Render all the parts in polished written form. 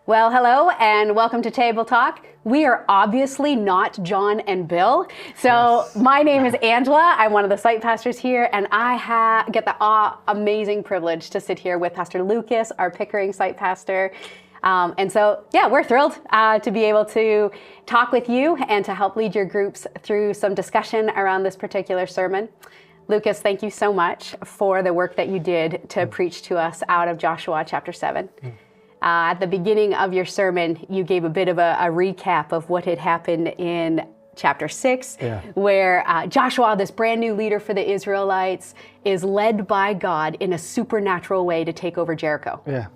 Well, hello and welcome to Table Talk. We are obviously not John and Bill. So my name is Angela. I'm one of the site pastors here, and I get the amazing privilege to sit here with Pastor Lucas, our Pickering site pastor. We're thrilled to be able to talk with you and to help lead your groups through some discussion around this particular sermon. Lucas, thank you so much for the work that you did to preach to us out of Joshua chapter 7. At the beginning of your sermon, you gave a bit of a recap of what had happened in chapter 6, where Joshua, this brand new leader for the Israelites, is led by God in a supernatural way to take over Jericho. Yeah.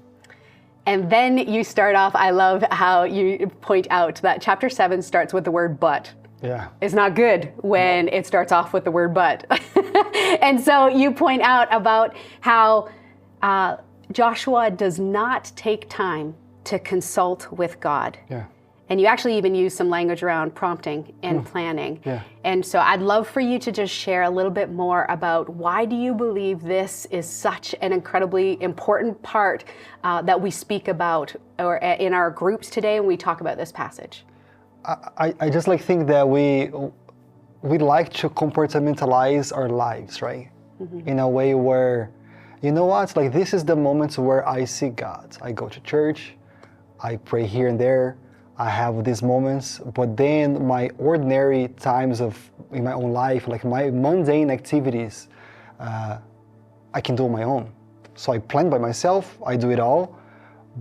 And then you start off, I love how you point out that chapter 7 starts with the word but. Yeah. It's not good when it starts off with the word but. And so you point out about how Joshua does not take time to consult with God. Yeah. And you actually even use some language around prompting and planning. Yeah. And so I'd love for you to just share a little bit more about why do you believe this is such an incredibly important part that we speak about or in our groups today when we talk about this passage? I just think that we like to compartmentalize our lives, right? Mm-hmm. In a way where, you know what, this is the moments where I see God. I go to church, I pray here and there, I have these moments, but then my ordinary times in my own life, my mundane activities, I can do on my own. So I plan by myself, I do it all,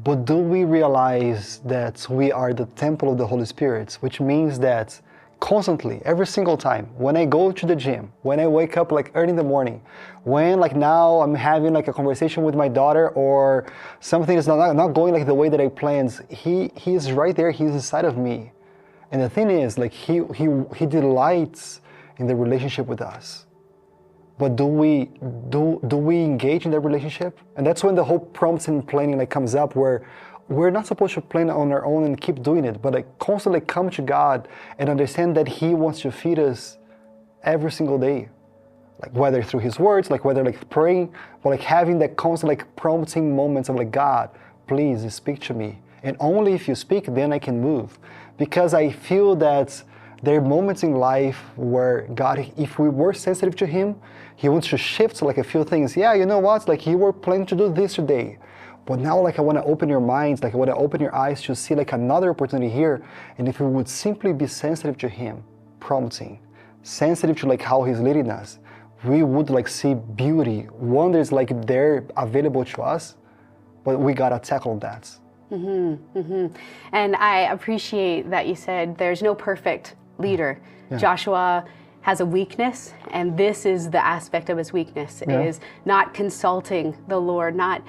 but do we realize that we are the temple of the Holy Spirit, which means that constantly, every single time, when I go to the gym, when I wake up early in the morning, when now I'm having a conversation with my daughter or something is not going the way that I planned, he is right there, he's inside of me. And the thing is, he delights in the relationship with us. But do we engage in that relationship? And that's when the whole prompts and planning comes up, where we're not supposed to plan on our own and keep doing it, but constantly come to God and understand that He wants to feed us every single day. Whether through His words, whether praying, but having that constant prompting moments of God, please speak to me. And only if you speak, then I can move. Because I feel that there are moments in life where God, if we were sensitive to Him, He wants to shift a few things. Yeah, you know what, you were planning to do this today. But now, I want to open your minds, I want to open your eyes to see, another opportunity here. And if we would simply be sensitive to Him, prompting, sensitive to, how He's leading us, we would, see beauty, wonders, they're available to us, but we got to tackle that. Mm-hmm, mm-hmm. And I appreciate that you said there's no perfect leader. Yeah. Joshua has a weakness, and this is the aspect of his weakness, is not consulting the Lord, not...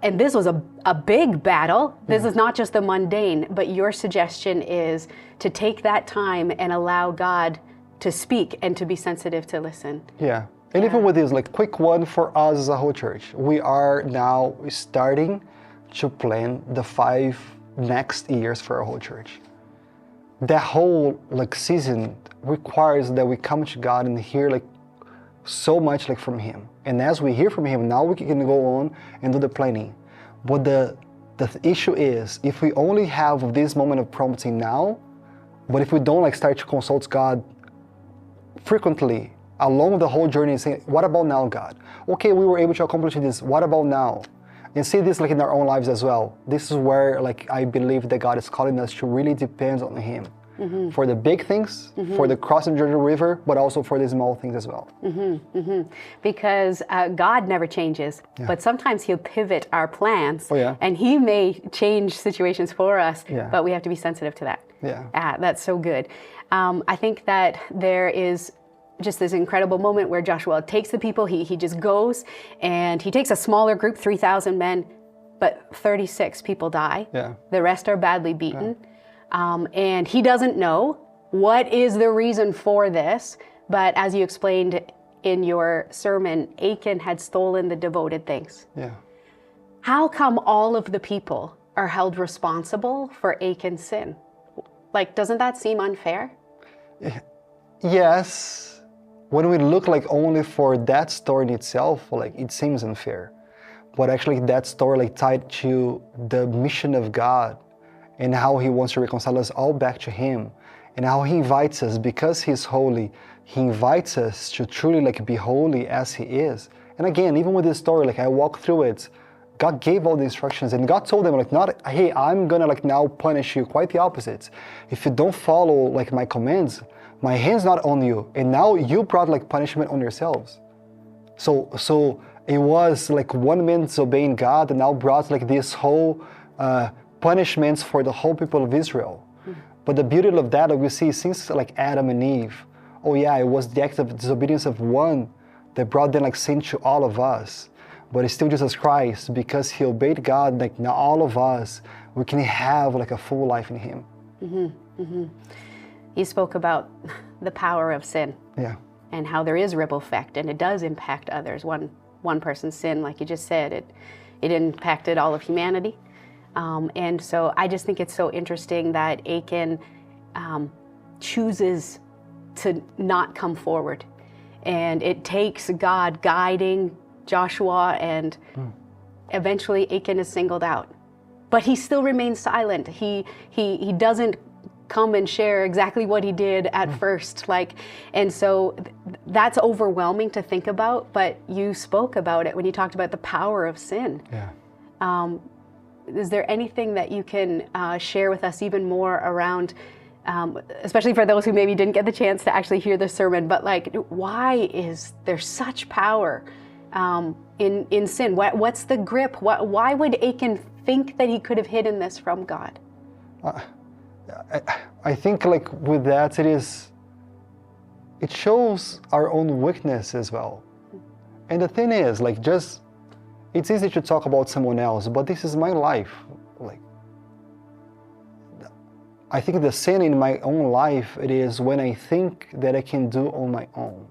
and this was a big battle. This is not just the mundane, but your suggestion is to take that time and allow God to speak and to be sensitive to listen. Yeah. And even with this, quick one for us as a whole church, we are now starting to plan the 5 next years for our whole church. That whole season requires that we come to God and hear so much from Him. And as we hear from Him, now we can go on and do the planning. But the issue is, if we only have this moment of prompting now, but if we don't start to consult God frequently along the whole journey and say, what about now, God? Okay, we were able to accomplish this, what about now? And see this in our own lives as well. This is where I believe that God is calling us to really depend on Him. Mm-hmm. For the big things, mm-hmm. for the crossing the Jordan River, but also for the small things as well. Mm-hmm. Mm-hmm. Because God never changes, but sometimes He'll pivot our plans, and He may change situations for us, but we have to be sensitive to that. Yeah. That's so good. I think that there is just this incredible moment where Joshua takes the people, he just goes, and he takes a smaller group, 3,000 men, but 36 people die. Yeah. The rest are badly beaten. Yeah. And he doesn't know what is the reason for this, but as you explained in your sermon, Achan had stolen the devoted things. Yeah. How come all of the people are held responsible for Achan's sin? Doesn't that seem unfair? Yes. When we look only for that story in itself, it seems unfair. But actually that story tied to the mission of God and how he wants to reconcile us all back to him, and how he invites us, because he's holy, he invites us to truly like be holy as he is. And again, even with this story, like I walk through it, God gave all the instructions, and God told them like, not, hey, I'm gonna like now punish you. Quite the opposite. If you don't follow like my commands, my hand's not on you, and now you brought like punishment on yourselves. So it was like one man disobeying God, and now brought like this whole punishments for the whole people of Israel. But the beauty of that, like we see since like Adam and Eve, oh yeah, it was the act of disobedience of one that brought them like sin to all of us. But it's still Jesus Christ, because he obeyed God, like now all of us, we can have like a full life in him. You spoke about the power of sin. Yeah. And how there is ripple effect, and it does impact others. One person's sin, like you just said, it impacted all of humanity. And so I just think it's so interesting that Achan chooses to not come forward. And it takes God guiding Joshua, and eventually Achan is singled out. But he still remains silent. He doesn't come and share exactly what he did at first, and so that's overwhelming to think about. But you spoke about it when you talked about the power of sin. Yeah. Is there anything that you can share with us even more around, especially for those who maybe didn't get the chance to actually hear the sermon, but like, why is there such power in sin? What's the grip? Why would Achan think that he could have hidden this from God? I think like with that, it shows our own weakness as well. And the thing is, like, it's easy to talk about someone else, but this is my life. Like, I think the sin in my own life, it is when I think that I can do on my own.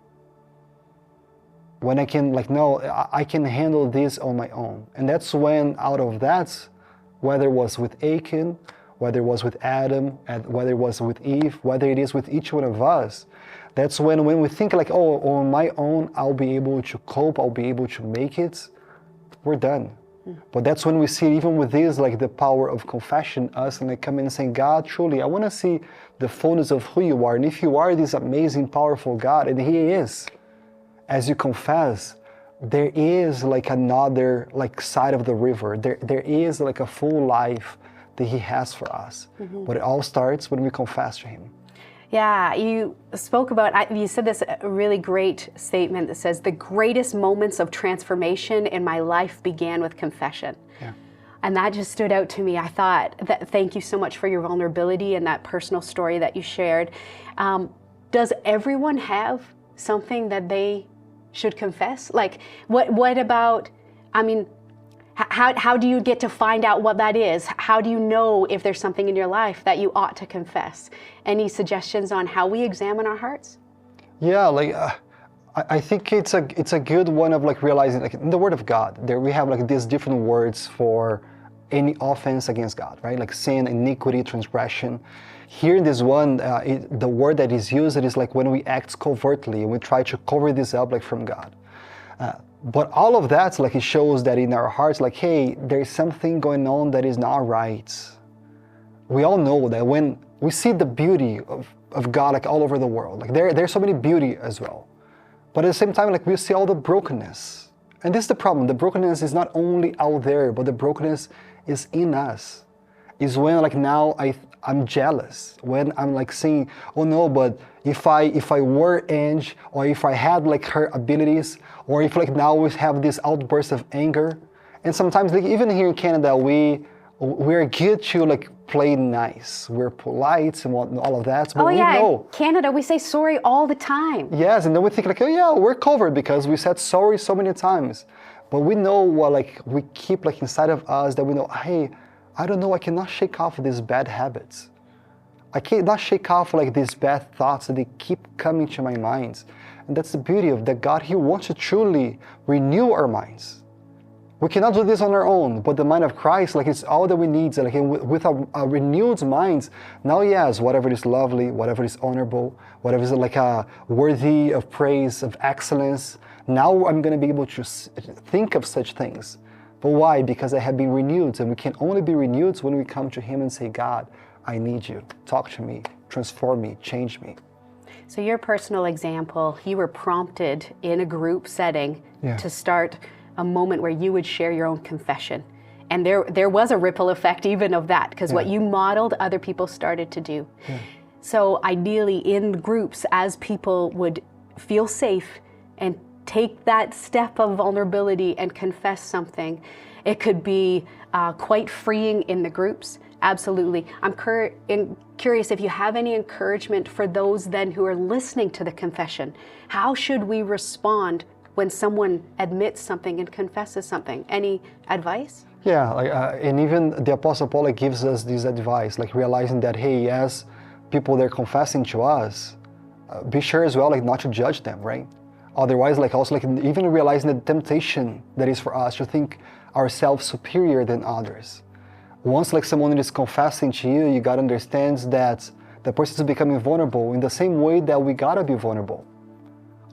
When I can, like, no, I can handle this on my own. And that's when, out of that, whether it was with Achan, whether it was with Adam, and whether it was with Eve, whether it is with each one of us, that's when we think like, oh, on my own, I'll be able to cope, I'll be able to make it, we're done. But that's when we see, even with this, like the power of confession, us and like coming and saying, God, truly, I want to see the fullness of who you are. And if you are this amazing, powerful God, and he is, as you confess, there is like another like side of the river. There is like a full life that he has for us. But it all starts when we confess to him. Yeah, you spoke about, you said this really great statement that says, the greatest moments of transformation in my life began with confession. Yeah. And that just stood out to me. I thought, thank you so much for your vulnerability and that personal story that you shared. Does everyone have something that they should confess? Like, what about, I mean, how do you get to find out what that is? How do you know if there's something in your life that you ought to confess? Any suggestions on how we examine our hearts? Yeah, like I think it's a good one of like realizing, like in the Word of God, there we have like these different words for any offense against God, right? Like sin, iniquity, transgression. Here in this one, the word that is used, it is like when we act covertly and we try to cover this up like from God. But all of that, like, it shows that in our hearts, like, hey, there's something going on that is not right. We all know that when we see the beauty of God, like, all over the world, like, there's so many beauty as well. But at the same time, like, we see all the brokenness. And this is the problem. The brokenness is not only out there, but the brokenness is in us. Is when, like, now I'm jealous, when I'm like saying, oh no, but if I were Ange, or if I had like her abilities, or if like now we have this outburst of anger. And sometimes, like, even here in Canada, we're good to like play nice, we're polite and all of that, but we know. In Canada, we say sorry all the time. Yes, and then we think like, oh yeah, we're covered because we said sorry so many times. But we know what, like, we keep like inside of us, that we know, hey, I don't know, I cannot shake off these bad habits. I cannot shake off like these bad thoughts that they keep coming to my minds. And that's the beauty of that God, he wants to truly renew our minds. We cannot do this on our own, but the mind of Christ, like, it's all that we need. Like, with our renewed minds, now yes, whatever is lovely, whatever is honorable, whatever is like worthy of praise, of excellence, now I'm going to be able to think of such things. But why? Because I have been renewed, and we can only be renewed when we come to Him and say, God, I need you. Talk to me, transform me, change me. So your personal example, you were prompted in a group setting to start a moment where you would share your own confession. And there was a ripple effect even of that, because what you modeled, other people started to do. So ideally in groups, as people would feel safe and take that step of vulnerability and confess something, it could be quite freeing in the groups. Absolutely. I'm curious if you have any encouragement for those then who are listening to the confession. How should we respond when someone admits something and confesses something? Any advice? Yeah, and even the Apostle Paul gives us this advice, like realizing that, hey, as people they're confessing to us, be sure as well, like not to judge them, right? Otherwise, like also like even realizing the temptation that is for us to think ourselves superior than others. Once like someone is confessing to you, you gotta understand that the person is becoming vulnerable in the same way that we gotta be vulnerable.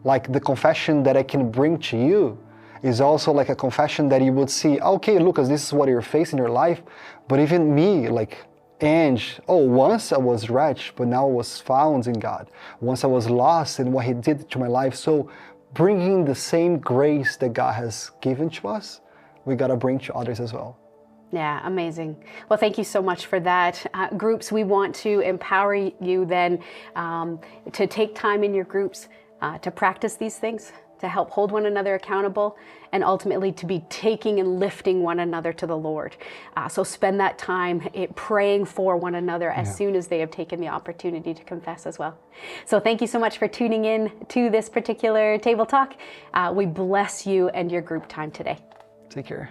Like the confession that I can bring to you is also like a confession that you would see, okay, Lucas, this is what you're facing in your life, but even me, like Ange, once I was wretched, but now I was found in God. Once I was lost in what He did to my life. So bringing the same grace that God has given to us, we gotta bring to others as well. Yeah, amazing. Well, thank you so much for that. Groups, we want to empower you then to take time in your groups to practice these things, to help hold one another accountable, and ultimately to be taking and lifting one another to the Lord. So spend that time praying for one another as soon as they have taken the opportunity to confess as well. So thank you so much for tuning in to this particular Table Talk. We bless you and your group time today. Take care.